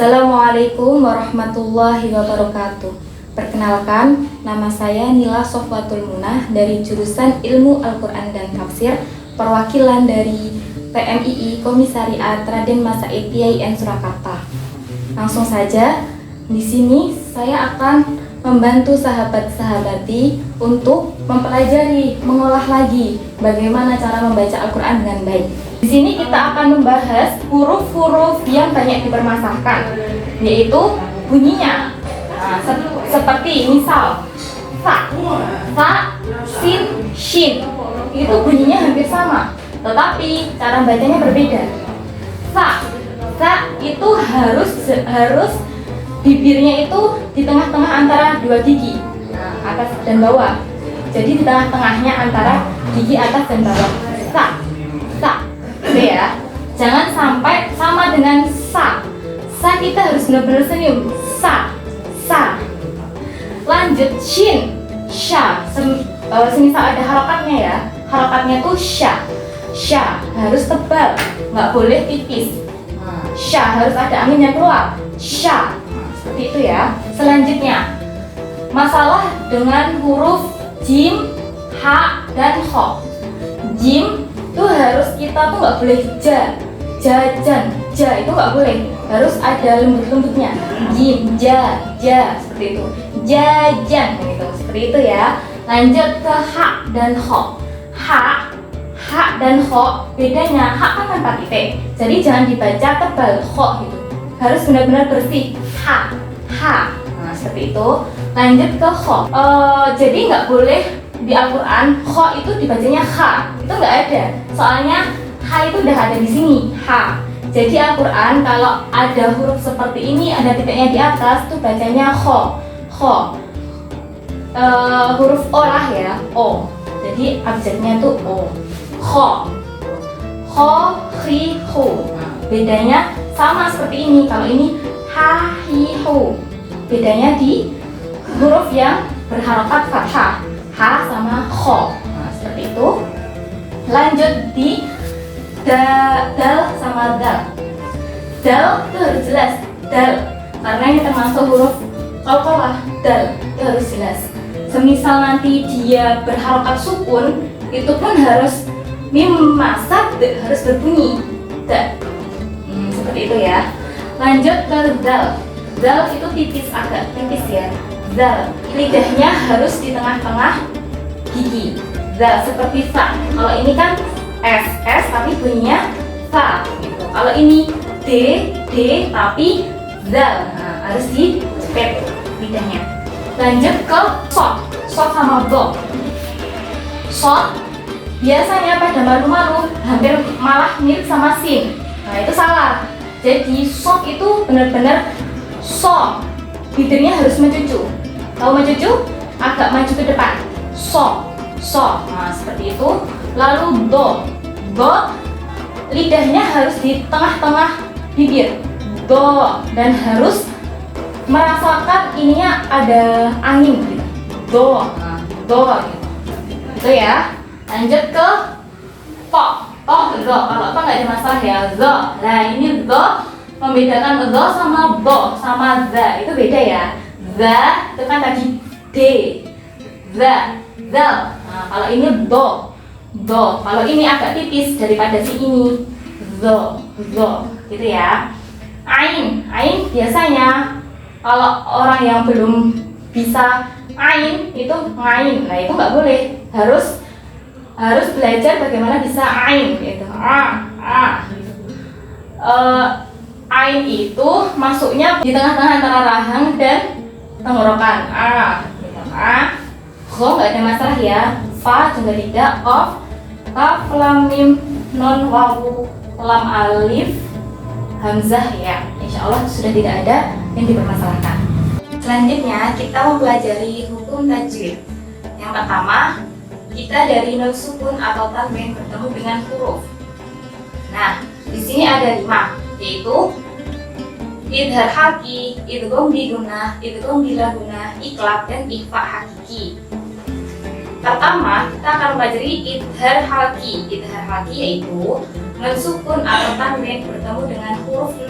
Assalamualaikum warahmatullahi wabarakatuh. Perkenalkan, nama saya Nila Sofwatul Munah dari jurusan Ilmu Al-Quran dan Tafsir, perwakilan dari PMII Komisariat Raden Masaid IAIN Surakarta. Langsung saja, di sini saya akan membantu sahabat-sahabati untuk mempelajari, mengolah lagi bagaimana cara membaca Al-Quran dengan baik. Di sini kita akan membahas huruf-huruf yang banyak dipermasalahkan, yaitu bunyinya. Seperti misal fa, sin, shin, itu bunyinya hampir sama, tetapi cara bacanya berbeda. Fa itu harus bibirnya itu di tengah-tengah antara dua gigi, atas dan bawah. Jadi di tengah-tengahnya antara gigi atas dan bawah. Sa, gitu ya. Jangan sampai sama dengan sa. Sa kita harus benar-benar senyum. Sa. Lanjut shin, sha. Semisal ada harokatnya ya. Harokatnya tuh sha. Sha harus tebal, nggak boleh tipis. Sha harus ada anginnya keluar. Sha. Seperti itu ya. Selanjutnya, masalah dengan huruf jim, ha, dan ho. Jim itu harus kita tuh nggak boleh jajan, ja itu nggak boleh. Harus ada lembut-lembutnya. Jim, ja, seperti itu. Jajan, gitu. Seperti itu ya. Lanjut ke ha dan ho. Ha dan ho bedanya, ha kan tanpa titik. Jadi jangan dibaca tebal, ho gitu. Harus benar-benar bersih. Ha. Nah, seperti itu. Lanjut ke ho. Jadi nggak boleh di Al-Quran ho itu dibacanya ha. Itu nggak ada. Soalnya ha itu udah ada di sini. Ha. Jadi Al-Quran kalau ada huruf seperti ini, ada titiknya di atas, tuh bacanya ho. Huruf o lah ya. O. Jadi abjadnya tuh o. Ho, hi, ho. Nah, bedanya sama seperti ini. Kalau ini ha, hi, ho. Bedanya di huruf yang berharokat fathah, ha sama ho. Nah, seperti itu. Lanjut di dal sama dal. Dal itu harus jelas, dal, karena ini termasuk huruf qalqalah. Dal itu harus jelas. Semisal nanti dia berharokat sukun, itu pun harus mim masad harus berbunyi da. Seperti itu ya. Lanjut ke dal. Dal itu tipis, agak tipis ya. Dal, lidahnya harus di tengah-tengah gigi. Dal seperti fa. Kalau ini kan s tapi bunyinya fa gitu. Kalau ini d tapi dal. Nah, harus dicepet lidahnya. Lanjut ke sod sama do. Sod biasanya pada malu-malu hampir malah mirip sama sin. Nah, itu salah. Jadi sod itu benar-benar so. Bibirnya harus mencucu. Tahu mencucu? Agak maju ke depan. So. Nah, seperti itu. Lalu do. Lidahnya harus di tengah-tengah bibir. Do, dan harus merasakan ininya ada angin gitu. Do. Nah, do gitu. Itu ya. Lanjut ke po, zo. Kalau po nggak ada masalah ya, zo. Nah, ini zo membedakan zo sama bo sama za, itu beda ya. Za itu kan tadi d, zal. Nah, kalau ini do. Kalau ini agak tipis daripada si ini, zo, gitu ya. Ain biasanya kalau orang yang belum bisa ain itu ngain. Nah, itu nggak boleh. Harus belajar bagaimana bisa ain gitu. Gitu. Ain itu masuknya di tengah-tengah antara rahang dan tenggorokan. Gitu. Ho nggak ada masalah ya. Fa juga tidak. Qaf, kaf, lam, mim, nun, wawu, lam, alif, hamzah ya. Insya Allah sudah tidak ada yang dipermasalahkan. Selanjutnya kita mempelajari hukum tajwid. Yang pertama, kita dari nun sukun atau tanwin bertemu dengan huruf. Nah, di sini ada 5, yaitu idhar haki, idgham bigunah, idgham bilagunah, iklab, dan ikhfa hakiki. Pertama, kita akan mempelajari idhar haki. Idhar haki yaitu nun sukun atau tanwin bertemu dengan huruf 6.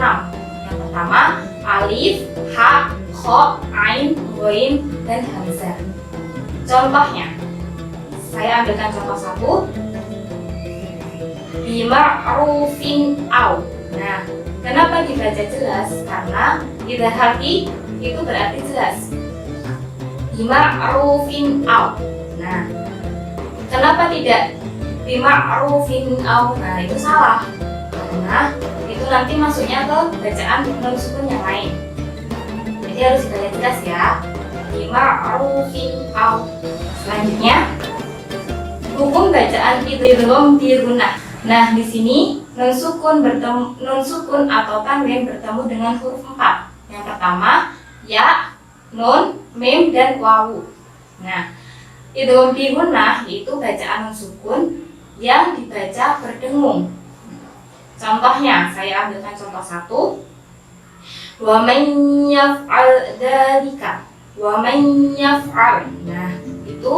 Yang pertama, alif, ha, kho, ain, ghain, dan hamzah. Contohnya, saya ambilkan contoh satu. Bima'rufin au. Nah, kenapa dibaca jelas? Karena idhar harfi itu berarti jelas. Bima'rufin au. Nah, kenapa tidak bima'rufin au? Nah, itu salah. Karena itu nanti masuknya ke bacaan nun sukun yang lain. Jadi harus dibaca jelas ya. Bima'rufin au. Selanjutnya, hukum bacaan idgham bi gunnah. Nah, di sini nun sukun atau tanwin bertemu dengan huruf 4. Yang pertama, ya, nun, mim, dan wawu. Nah, idgham bi gunnah itu bacaan nun sukun yang dibaca berdengung. Contohnya, saya ambilkan contoh satu. Wa man yaf'al dzalika. Wa man yaf'al. Nah, itu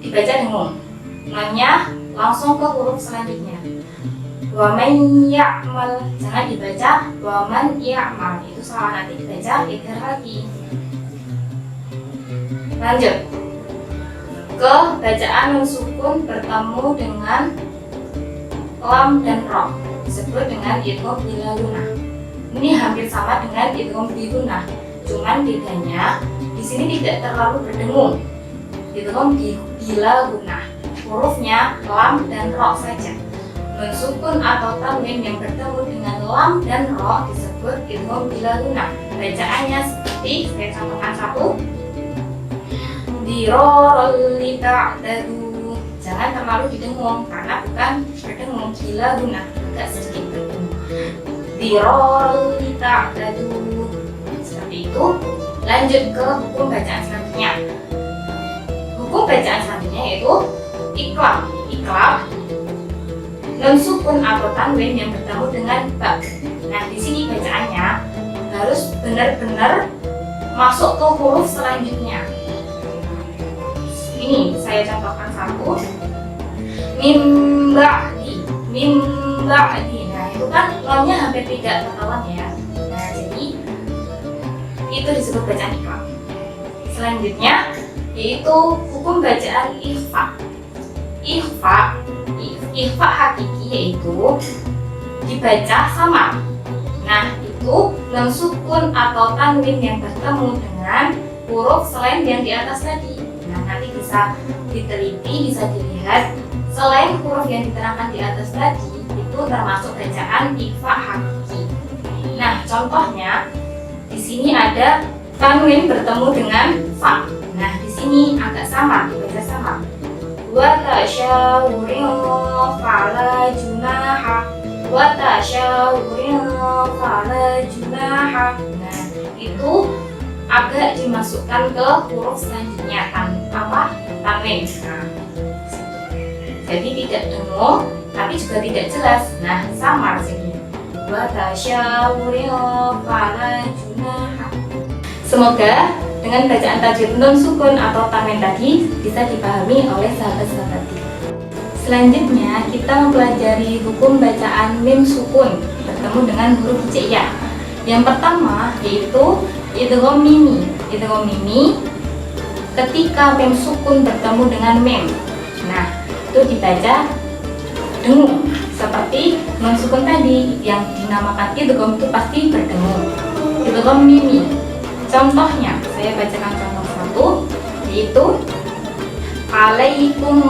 dibaca dengung. Nunnya langsung ke huruf selanjutnya. Wa man ya'mal. Jangan dibaca wa man ya'mal. Itu salah, nanti dibaca idghar lagi. Lanjut ke bacaan nun sukun bertemu dengan lam dan ro, disebut dengan idgham bila gunnah. Ini hampir sama dengan idgham bi gunnah, cuman bedanya di sini tidak terlalu berdengung. Idgham bila gunnah, hurufnya lam dan ro saja. Nun sukun atau tanwin yang bertemu dengan lam dan ro disebut idgham bila gunnah. Bacaannya seperti saya contohkan satu. Dirorol lita'dadu. Jangan terlalu didengung karena bukan berdengung, bila gunnah, agak sedikit berdengung. Dirorol lita'dadu. Seperti itu. Lanjut ke hukum bacaan selanjutnya. Hukum bacaan selanjutnya yaitu iqlab. Iqlab nun sukun atau tanwin yang bertemu dengan ba. Nah, di sini bacaannya harus benar-benar masuk ke huruf selanjutnya. Ini saya contohkan satu. Mim ba'di. Nah, itu kan nunnya hampir tidak ketahuan ya. Nah, jadi itu disebut bacaan iqlab. Selanjutnya yaitu hukum bacaan ikhfa. Ikhfa hakiki yaitu dibaca samar. Nah, itu nun sukun atau tanwin yang bertemu dengan huruf selain yang di atas tadi. Nah, nanti bisa diteliti, bisa dilihat selain huruf yang diterangkan di atas tadi itu termasuk bacaan ikhfa hakiki. Nah, contohnya di sini ada tanwin bertemu dengan fa. Nah, di sini agak samar, dibaca samar. Wa tasyawurin fala junaha. Wa tasyawurin fala junaha. Nah, itu agak dimasukkan ke huruf selanjutnya tanwin. Nah, jadi tidak dengung tapi juga tidak jelas. Nah, samar jadi. Wa tasyawurin fala junaha. Semoga dengan bacaan tajwid nun sukun atau tanwin tadi bisa dipahami oleh sahabat-sahabat kita. Selanjutnya kita mempelajari hukum bacaan mim sukun bertemu dengan huruf hijaiyah. Yang pertama yaitu idgham mimi. Idgham mimi ketika mim sukun bertemu dengan mim. Nah, itu dibaca dengung seperti nun sukun tadi yang dinamakan idgham itu pasti berdengung. Idgham mimi. Contohnya, saya bacakan contoh satu, yaitu alaikum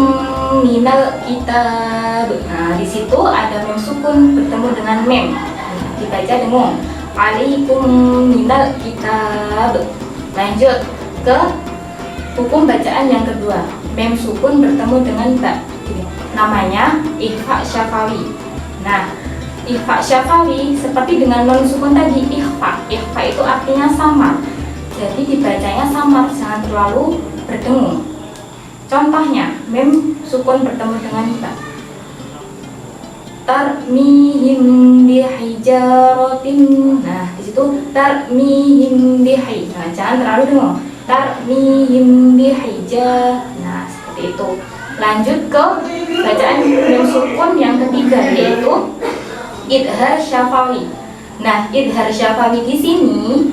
minal kitab. Nah, di situ ada mim sukun bertemu dengan mim, dibaca dengung. Alaikum minal kitab. Lanjut ke hukum bacaan yang kedua, mim sukun bertemu dengan ba. Namanya ikhfa syafawi. Nah, ikhfa syafawi seperti dengan nun sukun tadi ikhfa. Ikhfa itu artinya samar. Jadi dibacanya samar, jangan terlalu berdengung. Contohnya, mim sukun bertemu dengan ba. Tarmihim bihijaratin. Nah, di situ tarmihim bihi. Nah, jangan terlalu dengung. Tarmihim bihijar. Nah, seperti itu. Lanjut ke bacaan mim sukun yang ketiga yaitu idhar syafawi. Nah, idhar syafawi di sini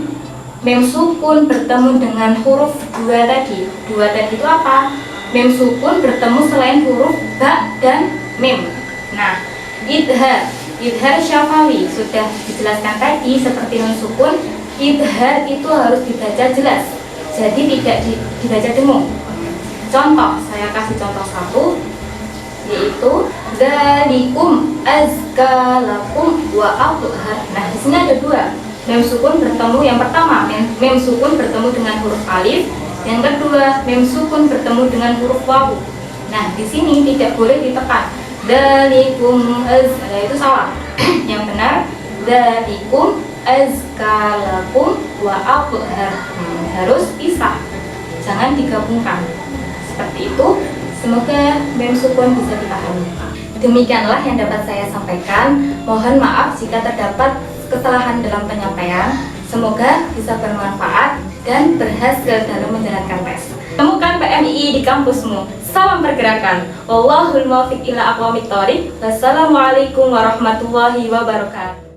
mem sukun bertemu dengan huruf dua tadi. Dua tadi itu apa? Mem sukun bertemu selain huruf ba dan mem. Nah, idhar syafawi sudah dijelaskan tadi seperti mem sukun. Idhar itu harus dibaca jelas, jadi tidak dibaca dengung. Contoh, saya kasih contoh satu, yaitu dzalikum azkalakum wa athhar. Nah, di sini ada dua. Mem sukun bertemu, yang pertama mem sukun bertemu dengan huruf alif, yang kedua mem sukun bertemu dengan huruf wawu. Nah, di sini tidak boleh ditekan. Dzalikum nah, itu salah. Yang benar dzalikum azkalakum wa athhar. Harus pisah. Jangan digabungkan. Seperti itu. Semoga mem sukun bisa dipahami. Demikianlah yang dapat saya sampaikan. Mohon maaf jika terdapat kesalahan dalam penyampaian. Semoga bisa bermanfaat dan berhasil dalam menjalankan tes. Temukan PMII di kampusmu. Salam pergerakan. Wallahul muwaffiq ila aqwamit thoriq. Wassalamualaikum warahmatullahi wabarakatuh.